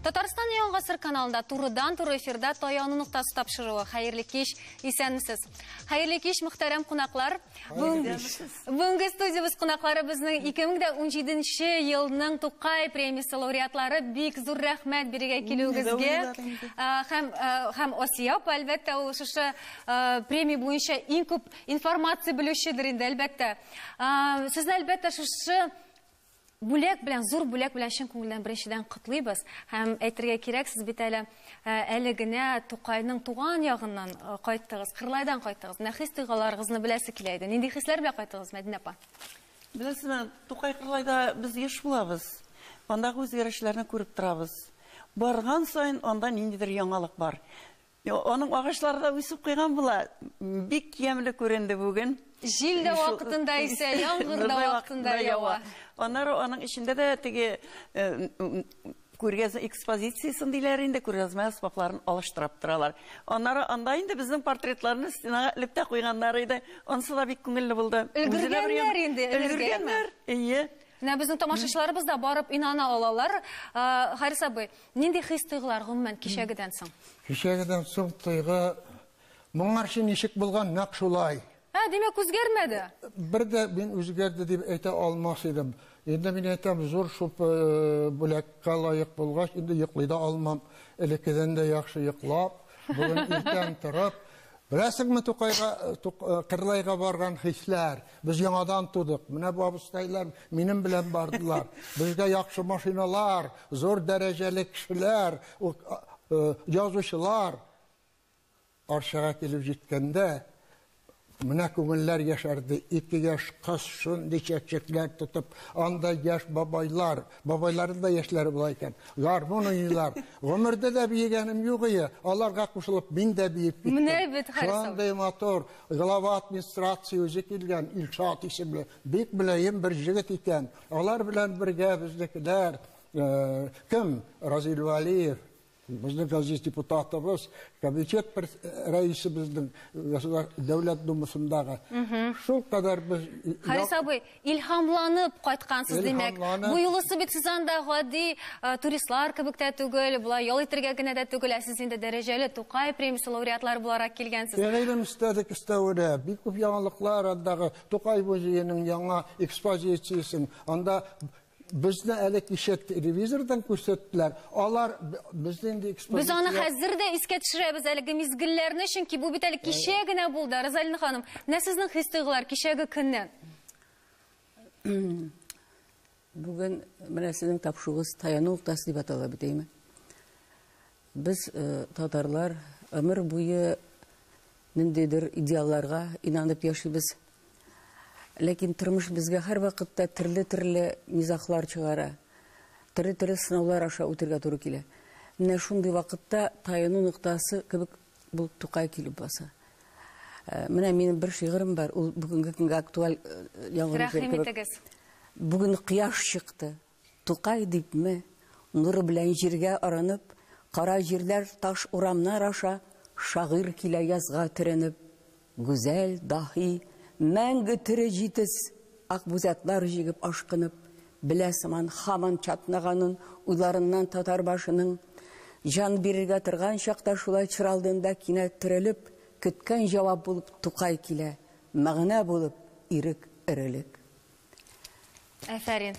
Татарстан Яңа Гасыр каналында турыдан-туры эфирда Таяну нуктасы тапшыруы. Хәерле кич, исәнмесез. Хәерле кич, мөхтәрәм кунаклар. Бүгенге студиябыз кунаклары безнең 2017 елның Тукай премиясе лауреатлары. Бик зур рәхмәт бирергә килүегезгә. Һәм Осия, әлбәттә, ул шушы премия буенча иң күп информация белүчедер инде, әлбәттә. Сезне әлбәттә шушы бүләк белән, зур бүләк белән чын күңелдән беренчедән котлыйбыз. Һәм әйтергә кирәк, сез бит әле генә Тукайның туган ягыннан кайттыгыз, Кырлайдан кайттыгыз. Нәхис тойгыларыгызны беләсе килә иде. Нинди хисләр белән кайттыгыз, Мәдинә апа? Беләсезме, Тукай Кырлайда без еш булабыз. Андагы үзгәрешләрне күреп торабыз. Барган саен анда ниндидер яңалык бар. Аның агачлары да үсеп куйган була. Бик ямьле күренде бүген. Җил дә вакытында исә, яңгыр да вакытында ява. Аның içinde de теге күргәзмә экспозициясын диләр инде, күргәзмә асбапларын алыштырып торалар. Анда инде безнең портретларны стенага илеп тә куйганнар иде. Онысы да бик күңелле булды. Өлгергәннәр инде, өлгергәннәр. Ие. Менә безнең тамашачыларыбыз да барып инана алалар. Харис абый, нинди хис-тойгылар гомумән кичәгедән соң? Кичәгедән соң тойгы моңарчы ничек булган нәкъ шулай. Демәк үзгәрмәде. Бер дә мин үзгәрде дип әйтә алмас идем. Инде мин әйтәм, зур шуп бүләккә лаек булгач, инде йоклый да алмам. Элеккедән дә яхшы йоклап, бүген иртән торып, беләсеңме Кырлайга барган хисләр. Без яңадан тудык. Менә бу абыстайлар минем белән бардылар. Безгә яхшы машиналар, зур дәрәҗәле кешеләр, язучылар арчага килеп җиткәндә менә күңелләр яшәрде. 2 яшь кыз шундый чәчәкләр тотып, анда яшь бабайларын да яшьләре була икән. Гармон уйныйлар. Гомердә дә биегәнем юк иде. Аларга кушылып мин дә биеп киттем. Менә бит Харис. Шундый мотор, глава администрация үзе килгән, Илшат исемле, бик беләем бер җегет икән. Алар белән бергә безнекеләр, кем? Разил Валиев, безнең газиз депутатыбыз, комитет рәисе безнең дәүләт думасындагы. Шул кадәр без Харис абый, илһамланып кайткансыз димәк. Бу юлысы бит сез анда гади туристлар кебек тә түгел, була ял итәргә генә дә түгел, сез инде дәрәҗәле Тукай премиясе лауреатлары буларак килгәнсез. Ягънилем истәдек истәүдә бик күп яңалыклар андагы Тукай музееның яңа экспозициясын анда безне әле кичә телевизордан күрсәттеләр. Алар безнең экспозиция. Без аны хәзер дә искә төшерәбез әлеге мизгелләрне, чөнки бу бит әле кичә генә булды. Розалина ханым, нә сезнең хис-тойгылар кичәге көннән? Бүген менә сезнең тапшыругыз Таяну нуктасы дип атала бит, әйме? Без татарлар ömür буе ниндидер идеалларга инанып яшибез. Ләкин тормыш безгә һәр вакытта төрле низахлар чыгара. Төрле сынаулар аша үтәргә туры килә. Менә шундый вакытта Таяну нуктасы кебек бу Тукай килеп баса. Менә минем бер шигырем бар, ул бүгенге көнгә актуаль яңгыр. Бүген кояш чыкты. Тукай дипме, нуры белән җиргә аранып, кара җирләр таш урамнар аша шагыйрь килә язга теренеп, гүзәл, даһи мәңге тире җитез акбузатлар җигеп ашкынып, беләсеман һаман чатнаганын уйларыннан татар башының җан бирергә торган чакта шулай чыралдында кинәт терелеп, көткән җавап булып Тукай килә, мәгънә булып ирек эрелек. Афәрин.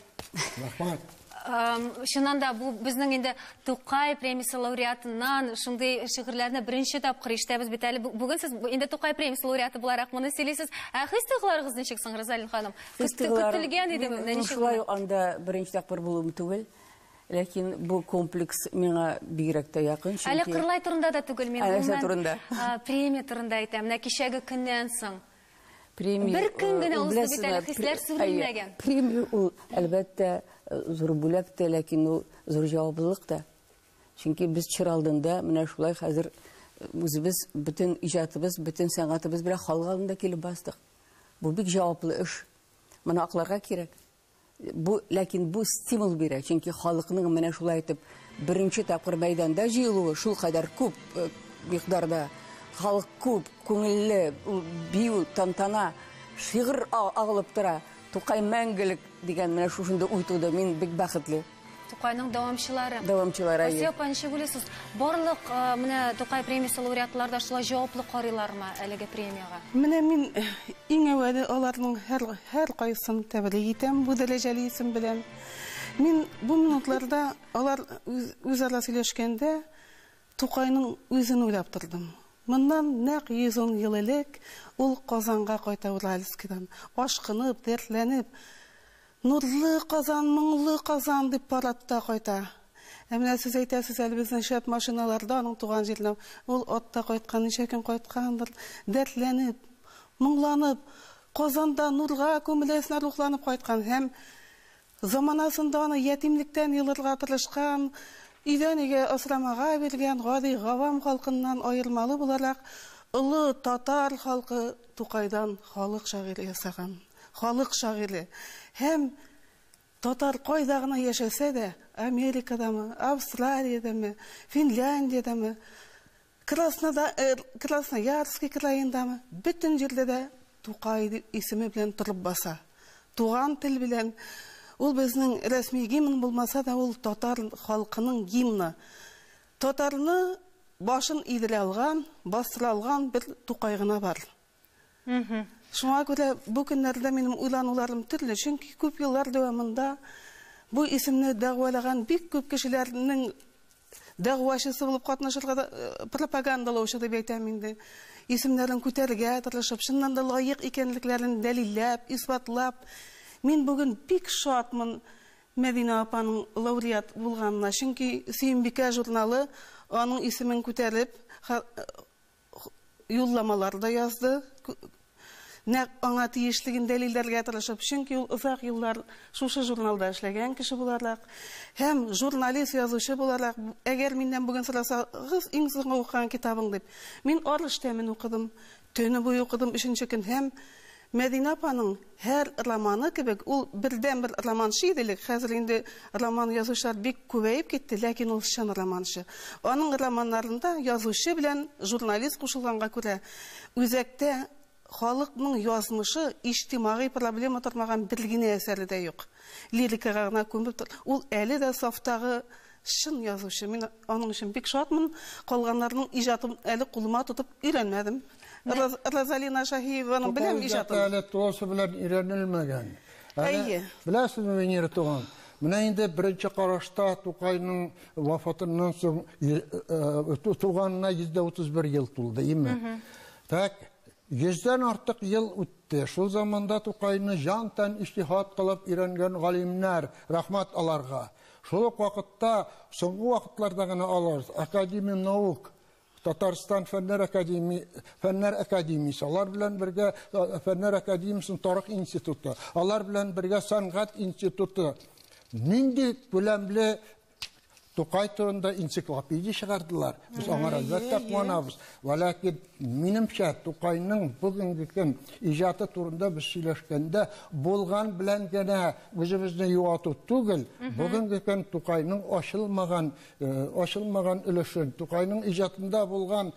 Рахмат. Шуннан да бу безнең инде Тукай премиясе лауреатыннан шундый шигырьләрне беренче тапкыр ишетәбез бит әле. Бүген сез инде Тукай премиясе лауреаты буларак моны сөйлисез. Хис-тойгыларыгыз ничек соң, Розалина ханым? Көтелгән идеме? Ничек? Шулай анда беренче тапкыр булуым түгел. Ләкин бу комплекс миңа бигрәк тә якын. Әле Кырлай турында да түгел, мин турында. Премия турында әйтәм. Менә кичәге көннән соң. Премия. Бер көн генә ул бит әле хисләр сүрелмәгән. Премия ул әлбәттә зур бүләк тә, ләкин ул зур җаваплылык та. Чөнки без чыралдында менә шулай хәзер үзебез бөтен иҗатыбыз, бөтен сәнгатыбыз белән халык алдында килеп бастык. Бу бик җаваплы эш. Моны акларга кирәк. Ләкин бу стимул бирә, чөнки халыкның менә шулай итеп беренче тапкыр мәйданда җыелуы шул кадәр күп микъдарда халык күп, күңелле, бию, тантана, шигырь агылып тора. Тукай мәңгелек дигән менә шушында уйтуды, мин бик бәхетле. Тукайның дәвамчылары. Давамчылары, Асия апа, ничек уйлыйсыз? Барлык менә Тукай премиясе лауреатлары шулай җаваплы карыйлармы әлеге премияга? Менә мин иң әүвәле аларның һәр кайсын тәбрик итәм бу дәрәҗәле исем белән. Мин бу минутларда алар үзара сөйләшкәндә Тукайның үзен уйлап тордым. Моннан нәкъ 110 ел элек ул Казанга кайта Уральскидан, ашкынып, дәртләнеп, нурлы Казан, моңлы Казан дип парадта кайта. Менә сез әйтәсез әле безнең шәп машиналарда аның туган җиренә ул атта кайткан, ничә көн кайткандыр, дәртләнеп, моңланып, Казанда нурга күмеләсенә рухланып кайткан һәм заманасында аны ятимлектән елырга тырышкан, өйдән өйгә асрамага биргән гади гавам халкыннан аермалы буларак олы татар халкы Тукайдан халык шагыйре ясаган. Халык шагыйре. Һәм татар кайда гына яшәсә дә, Америкадамы, Австралиядәме, Финляндиядәме, Красноярский краендамы, бөтен җирдә дә Тукай исеме белән торып баса. Туган тел белән. Ул безнең рәсми гимн булмаса да, ул татар халкының гимны. Татарны башын идерә алган, бастыра алган бер Тукай гына бар. Шуңа күрә бу көннәрдә минем уйлануларым төрле, чөнки күп еллар дәвамында бу исемне дәгъвалаган бик күп кешеләрнең дәгъвачысы булып катнашырга пропагандалаучы дип әйтәм инде. Исемнәрен күтәрергә тырышып, чыннан да лаек икәнлекләрен дәлилләп, исбатлап, мин бүген бик шатмын Мәдинә апаның лауреат булганына, чөнки Сөембикә журналы аның исемен күтәреп юлламаларда язды. Нәкъ аңа тиешлеген дәлилләргә тырышып, чөнки ул озак еллар шушы журналда эшләгән кеше буларак һәм журналист, язучы буларак, әгәр миннән бүген сорасагыз, иң соңгы укыган китабың дип, мин Арыш тәмен укыдым, төне буе укыдым 3нче көн һәм Мәдинә апаның һәр романы кебек, ул бердән-бер романчы иделек. Хәзер инде роман язучылар бик күбәеп китте, ләкин ул чын романчы. Аның романнарында язучы белән журналист кушылганга күрә, үзәктә халыкның язмышы, иҗтимагый проблема тормаган бер генә әсәре дә юк. Лирикага гына күмеп тор. Ул әле дә сафтагы чын язучы. Мин аның өчен бик шатмын. Калганнарның иҗатын әле кулыма тотып өйрәнмәдем. Розалина Шаһиеваның белән иҗатын. Әле туысы белән өйрәнелмәгән. Әйе. Беләсезме, Венера туган? Менә инде беренче карашта Тукайның вафатыннан соң туганына 131 ел тулды, име? Так, 100дән артык ел үтте. Шул заманда Тукайны җан-тән иҗтиһад кылып өйрәнгән галимнәр, рәхмәт аларга. Шул ук вакытта, соңгы вакытларда гына алар Академия наук, Татарстан фәннәр академиясе, алар белән бергә фәннәр академиясының тарих институты, алар белән бергә сәнгать институты, нинди күләмле Тукай турында энциклопедия чыгардылар. Без аңа әлбәттә куанабыз. Ләкин минемчә Тукайның бүгенге көн иҗаты турында без сөйләшкәндә булган белән генә үзебезне юату түгел, бүгенге көн Тукайның ачылмаган өлешен, Тукайның иҗатында булган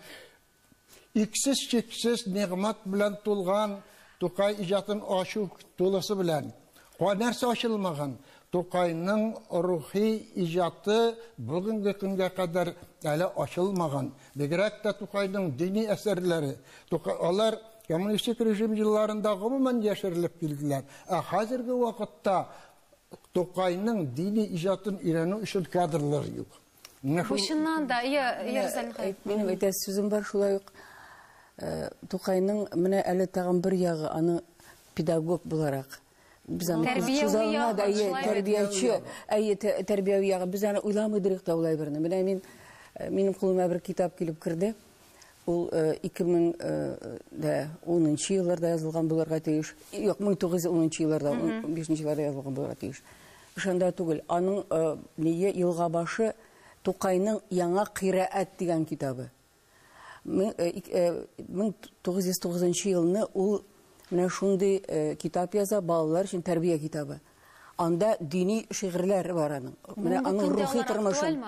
иксез-чиксез нигъмәт белән тулган Тукай иҗатын ачу тулысы белән нәрсә ачылмаган Тукайның рухи иҗаты бүгенге көнгә кадәр әле ачылмаган. Бигрәк тә Тукайның дини әсәрләре. Алар коммунистик режим елларында гомумән яшерелеп килделәр. Хәзерге вакытта Тукайның дини иҗатын өйрәнү өчен кадрлар юк. Бушыннан да, Розалина. Минем әйтәс сүзем бар шулай ук. Тукайның менә әле тагын бер ягы, аны педагог буларак biz tәрбияви ягы biz аны уйламыйдык та улай берне. Менә минем кулыма бер китап килеп керде. Ул 2010 елларда язылган булырга тиеш. Юк, 1910 елларда, 15 елларда язылган булырга тиеш. Ошанда түгел. Аның елга башы Тукайның яңа кыраәт дигән китабы. 1909 елны ул менә шундый китап яза, балалар өчен тәрбия китабы. Анда дини шигырьләр бар аның. Менә аның рухи тормышын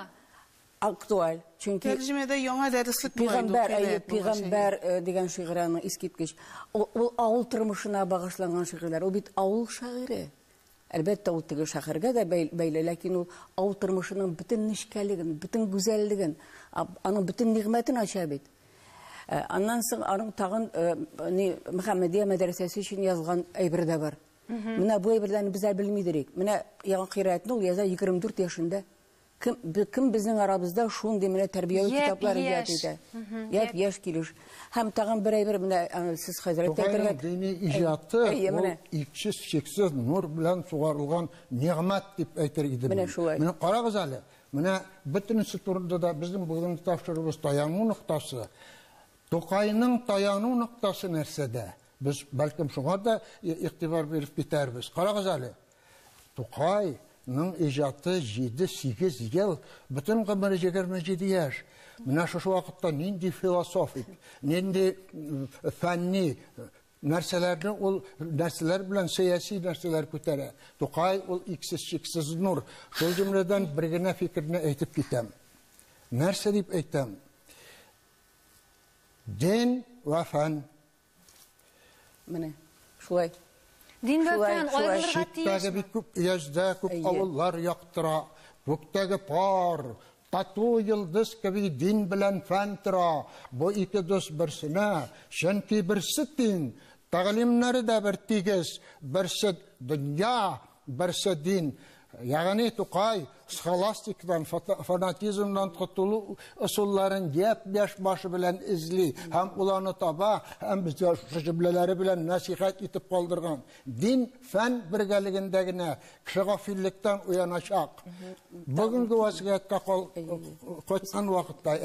актуаль. Чөнки тәрҗемәдә яңа дәреслек Пәйгамбәр дигән шигырьне искиткеч. Ул авыл тормышына багышланган шигырьләр. Ул бит авыл шагыйре. Әлбәттә, ул теге шәһәргә дә бәйле, ләкин ул авыл тормышының бөтен нечкәлеген, бөтен гүзәллеген, аның бөтен нигъмәтен ача бит. Аннан соң аның тагын Мөхәммәдия мәдрәсәсе өчен язылган әйбер дә бар. Менә бу әйбердән без белмидек. Менә яңа кыйраәтне ул яза 24 яшында. Кем безнең арабызда шундый менә тәрбияви китаплар иҗат итә? Яшь килеш. Һәм тагын бер әйбер менә сез хәзрәт әйтергә. Дини иҗаты ул иксез чиксез нур белән сугарылган нигъмәт дип әйтер идем. Менә карагыз әле. Менә бөтенесе турында да безнең бүген тапшырыбыз таяну ноктасы. Тукайның таяну ноктасы нәрсәдә? Без бәлкем шуңа да игътибар биреп китәрбез. Карагыз әле. Тукайның иҗаты 7-8 ел, бөтен гомере 27 яшь. Менә шушы вакытта нинди философик, нинди фәнни нәрсәләрне ул нәрсәләр белән сәяси нәрсәләр күтәрә. Тукай ул иксез-чиксез нур. Шул җөмләдән бер генә фикерне әйтеп китәм. Нәрсә дип әйтәм? Дин ва фән. Менә шулай. Дин ва фән аерылырга тиеш. Бик күп яздә күп авыллар яктыра. Күктәге пар, тату йылдыз кеби дин белән фән тора. Бу ике дус берсенә, чөнки берсе тиң, тәгълимнәре дә бер тигез, берсе дөнья, берсе дин. Ягъни Тукай схоластикадан, фанатизмдан котылу ысулларын яшь башы белән изли, һәм уларны таба, һәм безгә җөмләләре белән насихат итеп калдырган. Дин, фән бергәлегендә генә кеше гафиллектән уяначак. Бүгенге вазгыятькә кайткан вакытта,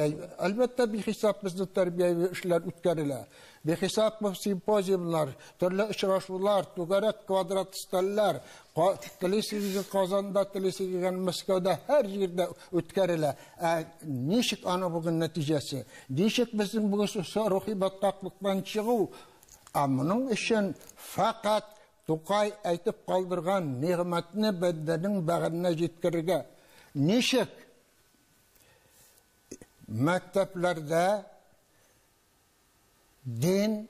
әлбәттә, бихисап безне тәрбияви эшләр үткәрелә. Бихисап симпозиумлар, төрле очрашулар, түгәрәк квадрат стәлләр, телевизия Казанда, телевизия Мәскәүдә, һәр җирдә үткәрелә. Ничек аны бүген нәтиҗәсе? Ничек безнең бүген рухи баткаклыктан чыгу? Моның өчен фақат Тукай әйтеп калдырган нигъмәтне бәндәнең бәгыренә җиткерергә. Ничек? Мәктәпләрдә дин,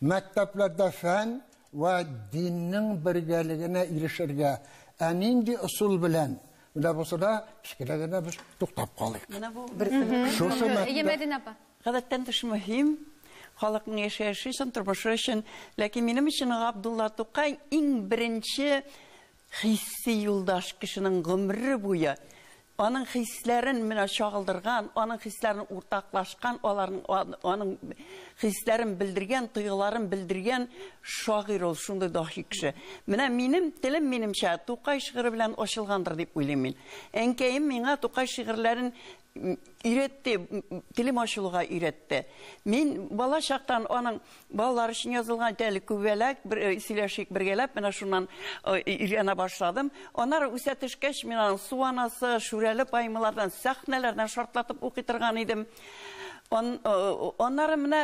мәктәпләрдә фән ва диннең бергәлегенә ирешергә. Нинди ысул белән? Менә булса, кичкенә генә без туктап калыйк. Менә бу Шушы Мәдинә апа. гадәттән тыш мөһим. Халыкның яшәеше өчен, тормышы өчен. Ләкин минем өчен Габдулла Тукай иң беренче хисси юлдаш кешенең гомере буе. Аның хисләрен менә чагылдырган, аның хисләрен уртаклашкан, аның хисләрен белдергән, тойгыларын белдергән шагыйрь ул, шундый даһи кеше. Менә минем телем минемчә Тукай шигыре белән ачылгандыр дип уйлыйм мин. Әнкәем миңа Тукай шигырьләрен өйрәтте, телем ачылуга өйрәтте. Мин бала чактан аның балалар өчен язылган тәле күбәләк, бер сөйләшик бергәләп, менә шуннан өйрәнә башладым. Аннары үсә төшкәч, мин аның суанасы, шүрәле паймалардан, сәхнәләрдән шартлатып укый торган идем. Аннары менә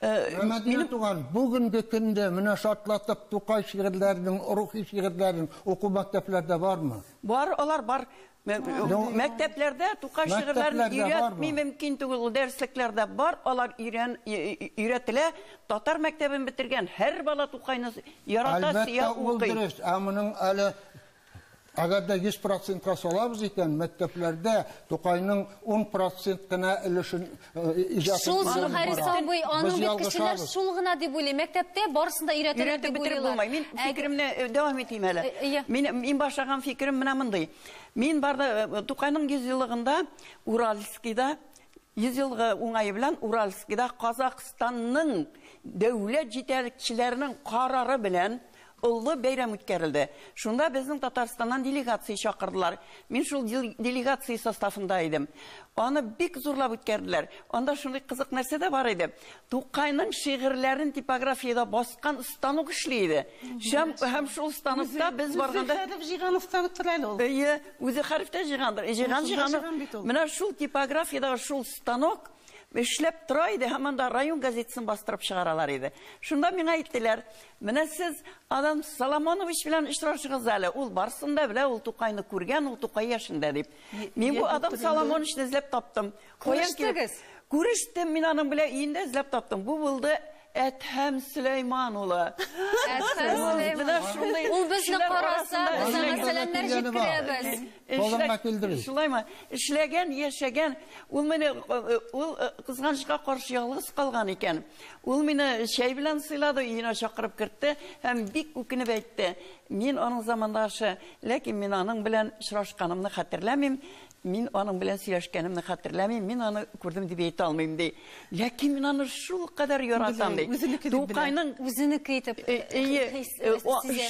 Мәдинә туган, бүгенге көндә менә шартлатып Тукай шигырьләренең, рухи шигырьләрен уку мәктәпләрдә бармы? Бар, алар бар. Мәктәпләрдә Тукай шигырьләрен өйрәтми мөмкин түгел, дәреслекләрдә бар, алар өйрәтелә. Татар мәктәбен бетергән һәр бала Тукайны ярата, сөя, укый. Моның әле agar da 100%'a salabız eken mekteplərdə Tokay'nın 10% qına ülüşün icatını Şul Haristan boy anın bitkişiler şulğuna deb uylay. Mektepte barısında öyrətilir deb uylaylar. Min fikrimle devam eteyim hele. Min başlayan fikrim mına mınday. Min barda Tokay'nın 100 yıllığında Uralskida 100 yılғы оңайы белән Уральскида Казакстанның дәүләт җитәкчеләренең карары белән Уллы бәйрәм үткәрелде. Шунда безнең Татарстаннан делегация чакырдылар. Мин шул делегация составында идем. Аны бик зурлап үткәрделәр. Анда шундый кызык нәрсә дә бар иде. Тукайның шигырьләрен типографиядә баскан станок эшли иде. Һәм шул станокта без барганда җыйган станоктыр әле ул. Үзе хәрефтә җыйгандыр. Җыйган. Менә шул типографиядә шул станок эшләп тора иде, һәм анда район газетасын бастырып чыгаралар иде. Шунда миңа әйттеләр, менә сез Адам Соломонович белән очрашыгыз әле. Ул барсын да белә, ул Тукайны күргән, ул Тукай яшендә дип. Мин бу Адам Соломоновичны эзләп таптым. Күрештегез? Күрештем, мин аның белән өендә эзләп таптым. Бу булды Әтһәм Сөләйман улы. Ул безне караса, безне мәсьәләләр җиткерәбез. Қолыңа келдірей. Шулаймы? Эшләгән, яшәгән, ул мине кызганычка каршы ялгыз калган икән. Ул мине чәй белән сыйлады, өенә чакырып кертте һәм бик үкенеп әйтте. Мин аның замандашы, ләкин мин аның белән очрашканымны хәтерләмим. Мин аның белән сөйләшкәнемне хәтерләмим. Мин аны күрдем дип әйтә алмыйм ди. Ләкин мин аны шул кадәр яратам ди. Тукайның Үзенеке итеп.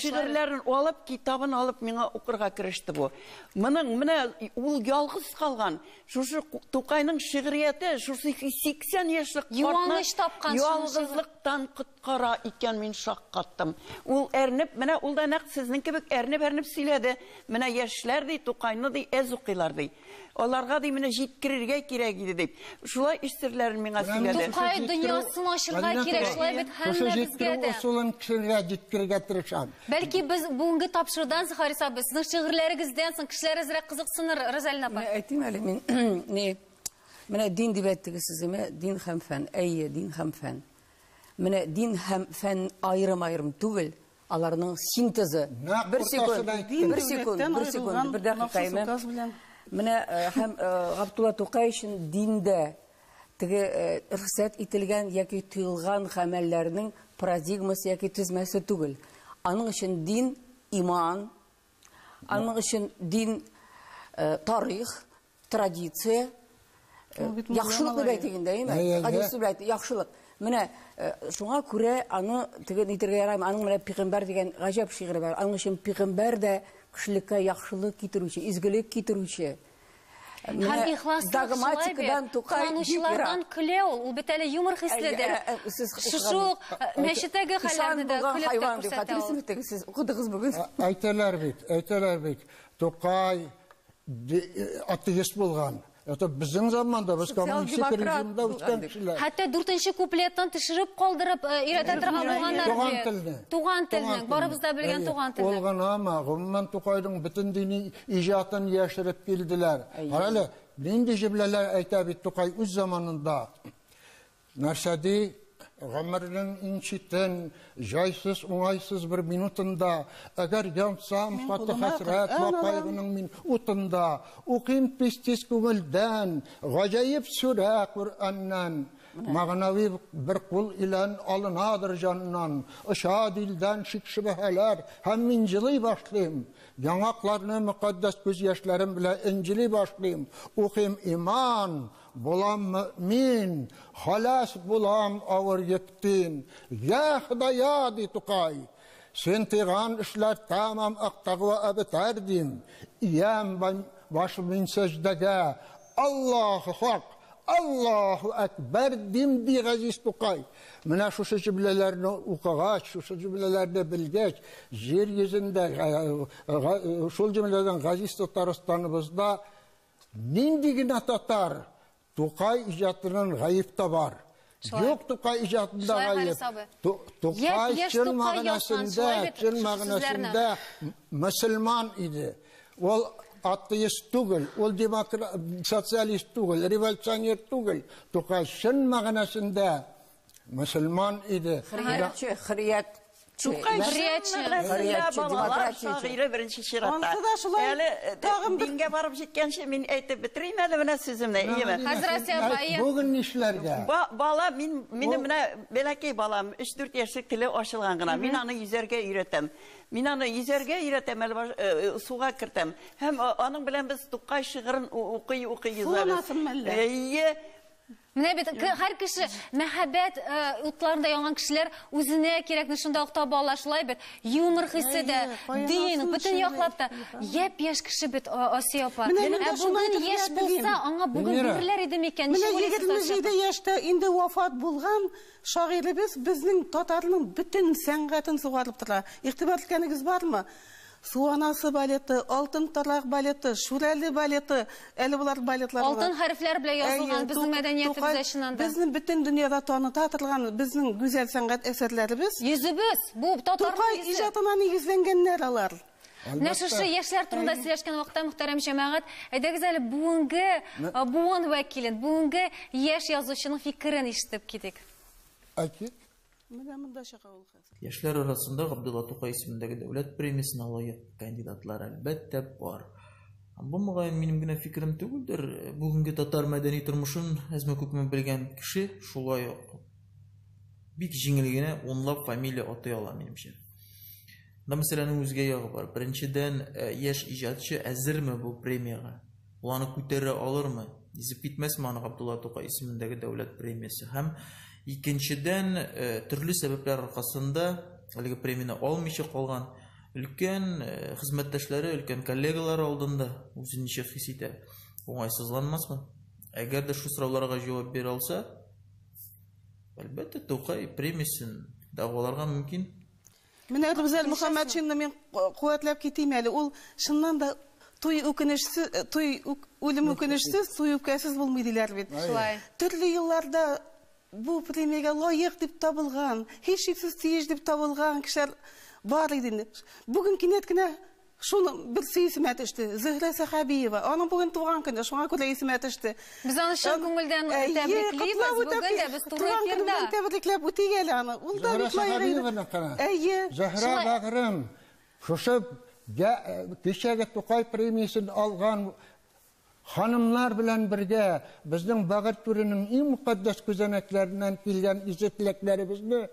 Шигырьләрен алып, китабын алып миңа укырга кереште бу. Менә ул ялгыз калган. Шушы Тукайның шигърияте, шушы 80 яшьлек Юаныч тапкан ялгызлыктан коткара икән, мин шаккаттым. Ул әрнеп, менә ул да нәкъ сезнең кебек әрнеп сөйләде. Менә яшьләр ди, Тукайны ди, әз укыйлар ди. Аларга ди менә җиткерергә кирәк иде дип. Шулай эштерләрен миңа сөйләде. Тукай дөньясын ачырга кирәк, шулай бит һәммә безгә дә. Усулын кешегә җиткерергә тырышам. Бәлки без бүгенге тапшырдан Харис абый, сезнең шигырьләрегездән соң кешеләр әзрәк кызыксыныр, Розалина апа. Әйтим әле мин, менә дин дип әйттегез сез, дин һәм фән, әйе, дин һәм фән. Менә дин һәм фән аерым түгел, аларның синтезы. Бер секунд, бер дакыйка. Менә һәм Габдулла Тукай өчен диндә теге рөхсәт ителгән яки тыелган гамәлләрнең парадигмасы яки төзмәсе түгел. Аның өчен дин иман, аның өчен дин тарих, традиция, яхшылык дип әйтгәндә, гадәсе белән яхшылык. Менә шуңа күрә аны теге нитергә яраймы, аның менә пигамбәр дигән гаҗәп шигыре бар. Аның өчен пигамбәр дә кешелеккә яхшылык китерүче, изгелек китерүче. Һәм ихласлык кыланучылардан көлә ул бит әле юмор хисле дә. Шушы мәчеттәге хәлләрне дә көлеп күрсәтә. Сез укыдыгыз бүген. Әйтәләр бит. Тукай атеист булган. Это безнең заманда, без коммунистик режимда үскән кешеләр. Хәтта 4нче куплеттан төшереп калдырып өйрәтә торган булганнар. Туган телне, барыбыз да белгән туган телне. Ул гына гомумән Тукайның бөтен дини иҗатын яшереп килделәр. Карале, нинди җөмләләр әйтә бит Тукай үз заманында. Нәрсәди гомернең инчитен, җайсыз, уңайсыз бер минутында, әгәр янсам каты хәсрәт ва кайгының мин утында, укыйм пистис күңелдән, гаҗәеп сүрә Кураннан, мәгънәви бер кул илән алынадыр җаннан, оша дилдән шик-шөбһәләр, һәм мин җылый башлыйм, яңакларны мөкаддәс күз яшьләрем белән инҗили башлыйм, укыйм иман, Bulam mümin, halas bulam ağır yektin. Ya Hudaya di Tукай, sen tiğan işler tamam aktağıva ebiterdim. İyem başımın secdege, Allahu hak, Allahu ekber dim di gaziz Tукай. Менә шушы җөмләләрне укыгач, шушы җөмләләрне белгәч, җир йөзендә шул җөмләдән газиз Татарстаныбызда нинди генә татар Тукай иҗатының гаип та бар. Юк Тукай иҗатында гаип. Тукай чын мәгънәсендә мөселман иде. Ул атеист түгел, ул социалист түгел, революционер түгел. Тукай чын мәгънәсендә мөселман иде. Хөррият Шагыйрә беренче чиратта. Әле дингә барып җиткәнче мин әйтеп битерим әле менә сүземне. Бүген нишләргә? Бала мине менә бәләкәй балам 3-4 яшьлек теле ачылган гына. Мин аны йөзәргә өйрәтәм. Әле суга кертәм. Һәм аның белән без Тукай шигырын укый язабыз. Менә бит һәр кеше мәхәббәт утларында янган кешеләр үзенә кирәкне шунда ук таба ала, шулай бит. Юмор хиссе дә, дин, бөтен яклап та япь-яшь кеше бит Асия апа. Бүген яшь булса, аңа бүген бирләр иде микән? Менә 27 яшьтә инде вафат булган шагыйребез безнең татарның бөтен сәнгатен сугарып тора. Игътибар иткәнегез бармы? Суанасы балеты, алтын тарак балеты, шүрәле балеты, әле булар балетлар. Алтын хәрефләр белән язылган безнең мәдәниятебез ачыннан. Безнең бөтен дөньяда таныта торган безнең гүзәл сәнгать әсәрләребез. Йөзебез, бу татарлар иҗатына нигезләнгәннәр алар. Менә шушы яшьләр турында сөйләшкән вакытта, мөхтәрәм җәмәгать, әйдәгез әле бүгенге буын вәкилен, бүгенге яшь язучының фикерен ишетеп китик. Әйтик. Менә монда чыга ул хәзер. Яшьләр арасында Габдулла Тукай исемендәге дәүләт премиясына лаек кандидатлар әлбәттә бар. Бу мөгаен минем генә фикерем түгелдер. Бүгенге татар мәдәни тормышын әзмә-күпме белгән кеше шулай ук бик җиңел генә онлап фамилия атай ала минемчә. Да мәсьәләнең үзгә ягы бар. Беренчедән, яшь иҗатчы әзерме бу премияга? Ул аны күтәрә алырмы? Изеп китмәсме аны Габдулла Тукай исемендәге дәүләт премиясе? Һәм икенчедән, төрле сәбәпләр аркасында әлеге премияны алмыйча калган өлкән хезмәттәшләре, өлкән коллегалары алдында үзен ничек хис итә? Уңайсызланмасмы? Әгәр дә шу сорауларга җавап бирә алса, әлбәттә Тукай премиясын дәгъваларга мөмкин. Менә Рүзәл Мөхәммәтшинны мин куәтләп китим әле. Ул шуннан да туй үлем үкенешсез, туй үпкәсез булмый диләр бит. Төрле елларда бу премиягә лаек дип табылган, һич шиксез тиеш дип табылган кешеләр бар иде. Бүген кинәт кенә шуны берсе исемә төште. Зөһрә Сахабиева. Аның бүген туган көне, шуңа күрә исемә төште. Без аны шул күңелдән тәбриклибез. Бүген дә без туры эфирдә. Тәбрикләп үтигәле аны. Ул да бик лаек. Зөһрә Бәгърем, шушы кичәге Тукай премиясын алган ханымлар белән бергә безнең Бәгырь түренең иң мөхәддәс күзәнәкләреннән килгән изетлекләребезне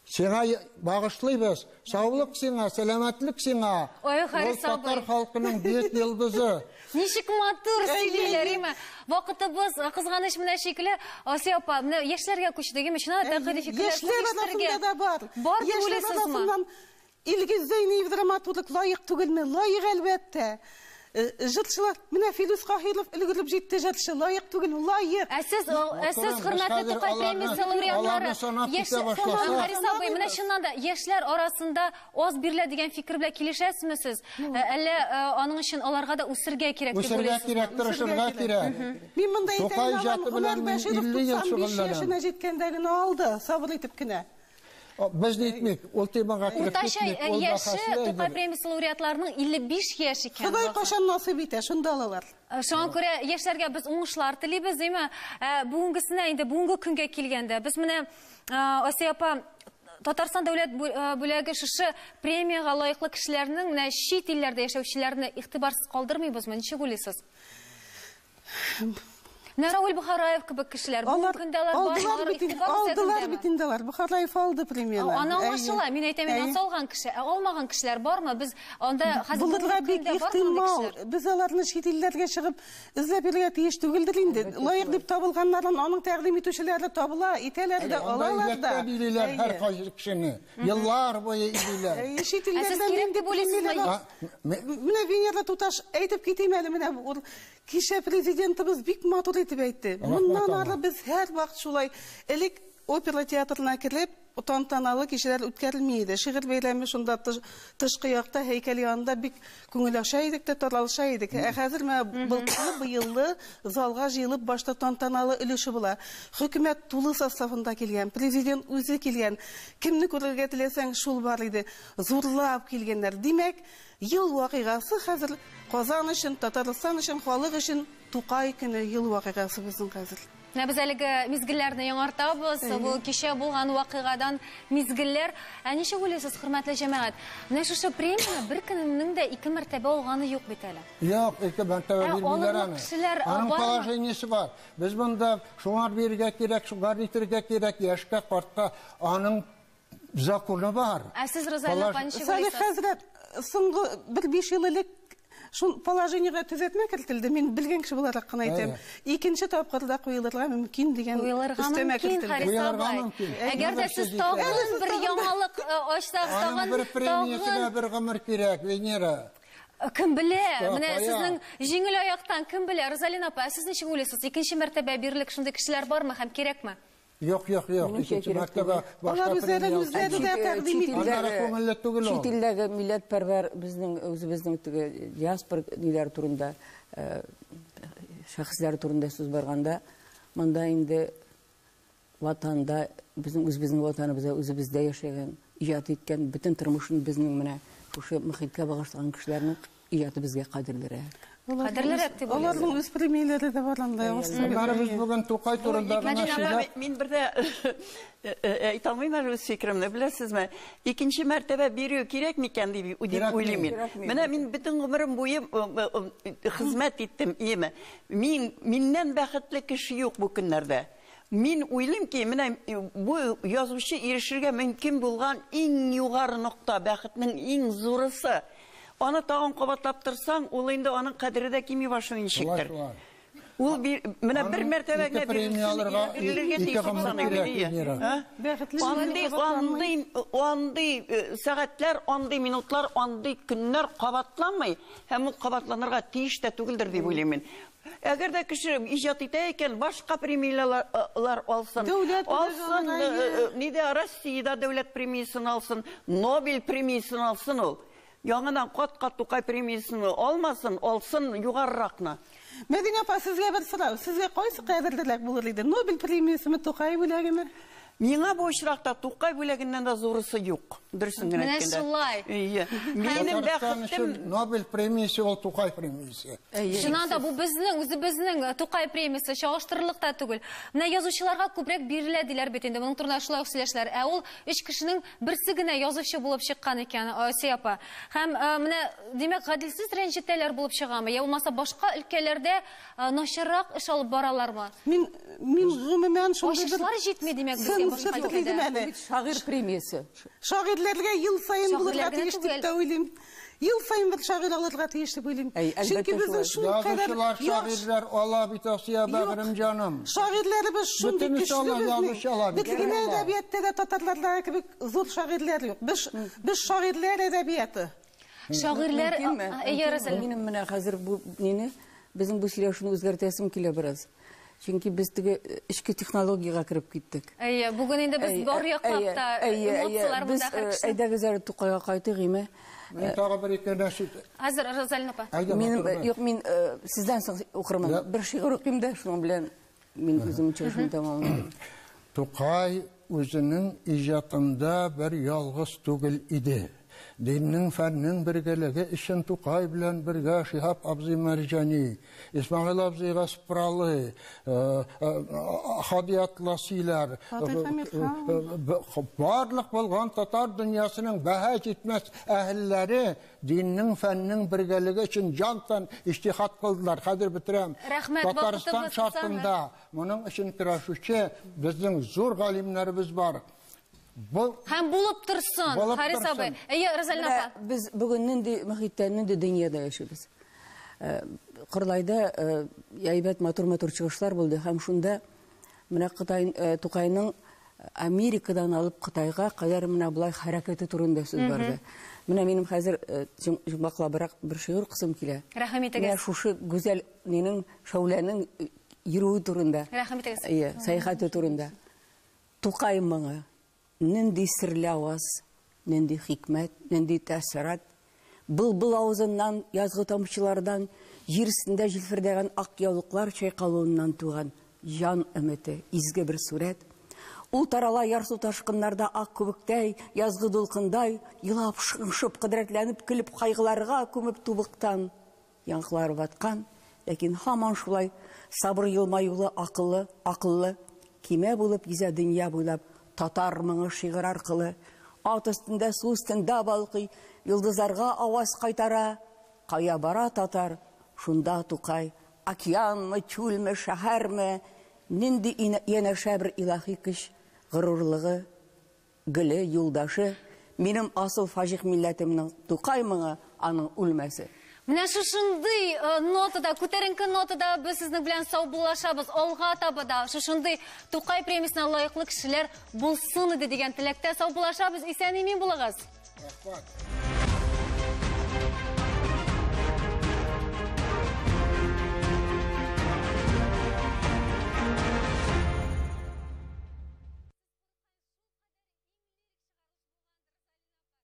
сиңа багышлыйбыз. Саулык сиңа, сәламәтлек сиңа. Ой, Харис абый. Татар халкының бөек йолдызы. Ничек матур сөйлиләр, име. Вакытыбыз кызганыч менә шикелле. Асия апа, менә яшьләргә күчтеге мишна тәкъдим фикерләр. Яшьләр арасында да бар. Бар дип уйлыйсызмы? Илгиз Зәйнеев драматург лаек түгелме? Лаек әлбәттә. Жырчылар, менә Филус Каһиров өлгереп җитте, жырчы лаек түгелме? Лаек. Сез хөрмәтле Тукай премиясе лауреатлары, Харис абый, менә чыннан да яшьләр арасында аз бирелә дигән фикер белән килешәсезме сез? Әллә аның өчен аларга да үсергә кирәк дип Үсергә уйлыйсызмы? кирәк, тырышырга кирәк. Мин монда Тукай әйтәм, иҗаты белән Гомәр Бәширов 50 ел 95 шөгыльләнәм. яшенә җиткәндә генә алды, сабыр итеп кенә. Без әйтмик, ул темага кирәк Уртача китмик, ул яше бахаслы Тукай иде. премиясе лауреатларының 55 яшь икән. Ходай кашан насыйп итә, шунда алалар. Шуңа күрә яшьләргә без уңышлар телибез, диме? Бүгенгесенә инде бүгенге көнгә килгәндә без менә Асия апа Татарстан дәүләт бүләге шушы премияга лаеклы кешеләрнең менә чит илләрдә яшәүчеләрне игътибарсыз калдырмыйбызмы? Ничек уйлыйсыз? Рауль Бухараев кебек кешеләр бүгенге көндә алдылар бит инде алар. Бухараев алды премияны. Аны аңлашыла. Мин әйтәм, алган кеше, алмаган кешеләр бармы? Без анда хәзер булырга бик ихтимал. Без аларны чит илләргә чыгып эзләп йөрергә тиеш түгелдер инде. Лаек дип табылганнарын аның тәкъдим итүчеләре табыла, итәләр дә, алалар да. Билиләр һәр кайсы кешене. Еллар буе илиләр. Чит илләрдән дип уйлыйсызмы? Менә Венера туташ әйтеп китим әле, менә кичә президентыбыз бик матур итеп әйтте. Моннан ары без һәр вакыт шулай элек опера театрына килеп, тантаналы кичәләр үткәрелми иде. Шигырь бәйрәме шунда тышкы якта һәйкәл янында бик күңел аша идек тә таралыша идек. Хәзер менә быеллы залга җыелып башта тантаналы өлеше була. Хөкүмәт тулы составында килгән, президент үзе килгән. Кемне күрергә теләсәң шул бар иде. Зурлап килгәннәр. Димәк, ел вакыйгасы хәзер Казан өчен, Татарстан өчен, халык өчен Тукай көне ел вакыйгасы безнең хәзер. Без әлеге мизгелләрне яңартабыз. Бу кичә булган вакыйгадан мизгелләр. Ничек уйлыйсыз, хөрмәтле җәмәгать? Менә шушы премияны бер кемнең дә 2 мәртәбә алганы юк бит әле. Юк, 2 мәртәбә бирмиләр аны. Аның положениесе бар. Без монда шуңар бирергә кирәк, шуңар итергә кирәк, яшькә, картка аның законы бар. Сез Розалия апа ничек Салих уйлыйсыз? хәзрәт, соңгы 1-5 ел элек шул положениегә төзәтмә кертелде. Мин белгән кеше буларак кына әйтәм. Икенче тапкырда куелырга мөмкин дигән өстәмә кертелде. Әгәр дә сез тагын бер яңалык ачсагыз, Аның бер премиясенә бер гомер кирәк, Венера. Кем белә? Менә сезнең җиңел аяктан кем белә? Розалина апа, сез ничек уйлыйсыз? Икенче мәртәбә бирерлек шундый кешеләр бармы һәм кирәкме? Юк. Икенче мәртәбә башка премия. Чит илләргә милләтпәрвәр үзебезнең диаспора ниләр турында, шәхесләр турында сүз барганда, монда инде ватанда, безнең ватаныбызда үзебездә яшәгән, иҗат иткән бөтен тормышын безнең менә шушы мөхиткә багышланган кешеләрнең иҗаты безгә кадерлерәк. Кадерлерәк дип уйлыйм. Аларның үз премияләре дә бар анда. Бәрбез бүген Тукай турында гына сөйләп, Мин бердә әйтә алмыйм үз фикеремне, беләсезме? Икенче мәртәбә бирү кирәк микән дип уйлыйм мин. Менә мин бөтен гомерем буе хезмәт иттем, иеме? Миннән бәхетле кеше юк бу көннәрдә. Мин уйлыйм ки, менә бу язучы ирешергә мөмкин булган иң югары нокта, бәхетнең иң зурысы. Аны тагын кабатлап торсаң, ул инде аның кадере дә кими башлый ничектер. Ул менә бер мәртәбә генә премияларга ике гомер андый сәгатьләр, андый минутлар, андый көннәр кабатланмый, һәм ул кабатланырга тиеш тә түгелдер дип уйлыйм мин. Әгәр дә кеше иҗат итә икән, башка премиялар алсын. Ниде Россиядә дәүләт премиясын алсын, Нобель премиясын алсын ул. Яңадан кат-кат Тукай премиясын алмасын, алсын югарыракны. Мәдинә апа, сезгә бер сорау. Сезгә кайсы кадерлерәк булыр иде? Нобель премиясымы, Тукай бүләгеме? Миңа бу очракта Тукай бүләгеннән дә зурысы юк. Дөресен генә әйткәндә. Менә шулай. Минем бәхетем Нобель премиясе ул Тукай премиясе. Шуннан да бу үзебезнең Тукай премиясе чагыштырырлык та түгел. Менә язучыларга күбрәк бирелә диләр бит инде. Моның турында шулай ук сөйләшләр. Ә ул 3 кешенең берсе генә язучы булып чыккан икән, Асия апа. Һәм менә димәк гадилсез рәнҗетәләр булып чыгамы? Я булмаса башка өлкәләрдә начаррак эш алып баралармы? Мин гомумән шундый Ачышлар җитми димәк безгә башка өлкәдә. Шагыйрь премиясе. Шагыйрьләргә ел сайын булырга тиеш дип тә уйлыйм. Ел сайын бер шагыйрь алырга тиеш дип уйлыйм. Чөнки безнең шул кадәр шагыйрьләр ала бит Асия бәгърем җаным. Шагыйрьләребез шундый көчле. Безнең әдәбиятта да татарларда кебек зур шагыйрьләр юк. Без шагыйрьләр әдәбияты. Шагыйрьләр Минем менә хәзер бу нине безнең бу сөйләшүне үзгәртәсем килә бераз. Чөнки без теге эчке технологиягә кирип киттек. Бүген инде без бар яклап та эмоциялар монда хәрәкәт. Әйдәгез әле Тукайга кайтыйк име? Мин тагы бер ике нәрсә. Хәзер Розалина апа. Мин сездән соң укырмын. Бер шигырь укыйм да, шуның белән мин үзем чыгышымны тәмамлыйм. Тукай үзенең иҗатында бер ялгыз түгел иде. Dinning fənnin birgəligi işin Tукай белән бергә Шихап абзый Мәрҗани, Исмәгыйль абзый Гаспралы, Хадиятласилар, барлык булган татар дөньясының бәһә җитмәс әһелләре dinning fənnin birgəligi өчен җантан иҗтихад кылдылар. Хәзер битерәм. Татарстан шартында моның өчен көрәшүче безнең зур галимнәребез бар. Һәм булып торсын, Харис абый. Розалина апа. Без бүген нинди мөхиттә, нинди дөньяда яшибез. Кырлайда әйбәт матур чыгышлар булды һәм шунда менә Тукайның Америкадан алып Кытайга кадәр менә булай хәрәкәте турында сүз барды. Менә минем хәзер җумбаклабрак бер шигырь кысым килә. Рәхмәт итегез. Менә шушы гүзәл нинең шәүләнең йөрүе турында. Рәхмәт итегез. Сәяхәте турында. Тукай моңы нинди серле аваз, нинди хикмәт, нинди тәсират. Былбыл авызыннан, язгы тамчылардан, җир өстендә җилфердәгән ак яулыклар чайкалуыннан туган җан өмете, изге бер сурәт. Ул тарала ярсу ташкыннарда ак күбектәй, язгы дулкындай, елап шыңшып, кыдрәтләнеп, көлеп, кайгыларга күмеп тубыктан. Яңгылар баткан, ләкин һаман шулай сабыр елмаюлы, акыллы, кимә булып гизә дөнья буйлап, татар моңы шигырь аркылы, ат өстендә, су өстендә балкый, йолдызларга аваз кайтара, кая бара татар, шунда Тукай, океанмы, чүлме, шәһәрме, нинди янәшә бер илаһи көч, горурлыгы, гөле, юлдашы, минем асыл фаҗих милләтемнең Тукай моңы, аның үлмәсе. Менә шушындый нотада, күтәренке нотада без сезнең белән саубуллашабыз, алга таба да шушындый Тукай премиясенә лаеклы кешеләр булсын иде дигән теләктә саубуллашабыз. Исән-имин булыгыз. Рәхмәт.